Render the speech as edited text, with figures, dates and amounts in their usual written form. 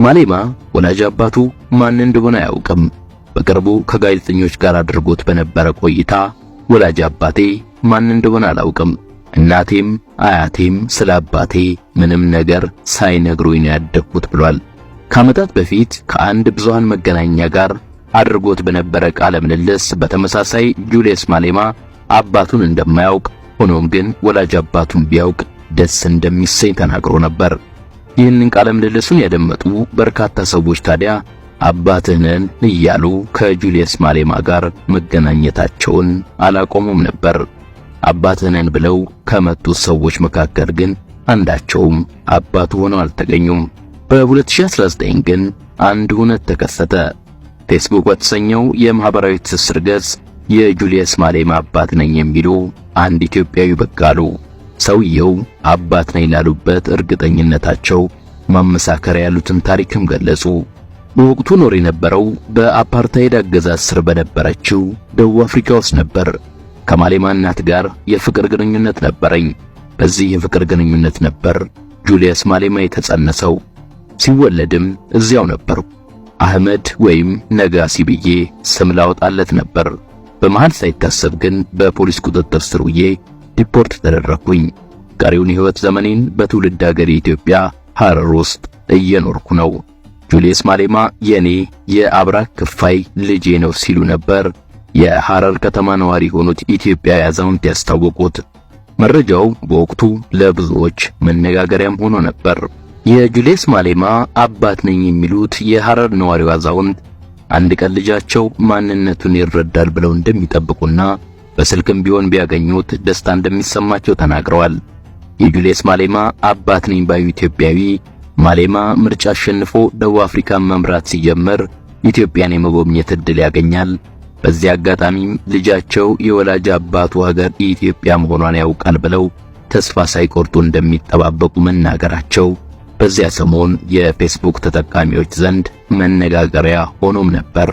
ማሌማ ወላጅ አባቱ ማን እንደሆነ አያውቅም። በቅርቡ ከጋዜጠኞች ጋር አድርጎት በነበረ ቆይታ ወላጅ አባቴ ማን እንደሆነ አላውቅም፣ እናቴም አያቴም ስለ አባቴ ምንም ነገር ሳይነግሩኝ ያደግኩት ብሏል። ከዓመታት በፊት ከአንድ ብዙሃን መገናኛ ጋር አድርጎት በነበረ ቃለ ምልልስ በተመሳሳይ ጁልየስ ማሌማ አባቱን እንደማያውቅ ሆኖም ግን ወላጅ አባቱን ቢያውቅ ደስ እንደሚሰኝ ተናግሮ ነበር። ይህንን ቃለ ምልልሱን ያደመጡ በርካታ ሰዎች ታዲያ አባትህ ነን እያሉ ከጁልየስ ማሌማ ጋር መገናኘታቸውን አላቆሙም ነበር። አባትህ ነን ብለው ከመጡት ሰዎች መካከል ግን አንዳቸውም አባቱ ሆነው አልተገኙም። በ2019 ግን አንድ ሁነት ተከሰተ። ፌስቡክ በተሰኘው የማህበራዊ ትስስር ገጽ የጁልየስ ማሌማ አባት ነኝ የሚሉ አንድ ኢትዮጵያዊ ብቅ አሉ። ሰውየው አባት ነኝ ላሉበት እርግጠኝነታቸው ማመሳከሪያ ያሉትን ታሪክም ገለጹ። በወቅቱ ኖር የነበረው በአፓርታይድ አገዛዝ ስር በነበረችው ደቡብ አፍሪካ ውስጥ ነበር። ከማሌማ እናት ጋር የፍቅር ግንኙነት ነበረኝ። በዚህ የፍቅር ግንኙነት ነበር ጁልየስ ማሌማ የተጸነሰው። ሲወለድም እዚያው ነበርኩ። አህመድ ወይም ነጋሲ ብዬ ስም ላወጣለት ነበር። በመሃል ሳይታሰብ ግን በፖሊስ ቁጥጥር ስር ውዬ ዲፖርት ተደረኩኝ። ቀሪውን የህይወት ዘመኔን በትውልድ ሀገሬ ኢትዮጵያ ሐረር ውስጥ እየኖርኩ ነው። ጁልየስ ማሌማ የኔ የአብራክ ክፋይ ልጄ ነው ሲሉ ነበር የሐረር ከተማ ነዋሪ የሆኑት ኢትዮጵያዊ አዛውንት ያስታወቁት። መረጃው በወቅቱ ለብዙዎች መነጋገሪያም ሆኖ ነበር። የጁልየስ ማሌማ አባት ነኝ የሚሉት የሐረር ነዋሪው አዛውንት አንድ ቀን ልጃቸው ማንነቱን ይረዳል ብለው እንደሚጠብቁና በስልክም ቢሆን ቢያገኙት ደስታ እንደሚሰማቸው ተናግረዋል። የጁልየስ ማሌማ አባት ነኝ ባዩ ኢትዮጵያዊ ማሌማ ምርጫ አሸንፎ ደቡብ አፍሪካን መምራት ሲጀምር ኢትዮጵያን የመጎብኘት ዕድል ያገኛል። በዚህ አጋጣሚም ልጃቸው የወላጅ አባቱ ሀገር ኢትዮጵያ መሆኗን ያውቃል ብለው ተስፋ ሳይቆርጡ እንደሚጠባበቁ መናገራቸው በዚያ ሰሞን የፌስቡክ ተጠቃሚዎች ዘንድ መነጋገሪያ ሆኖም ነበር።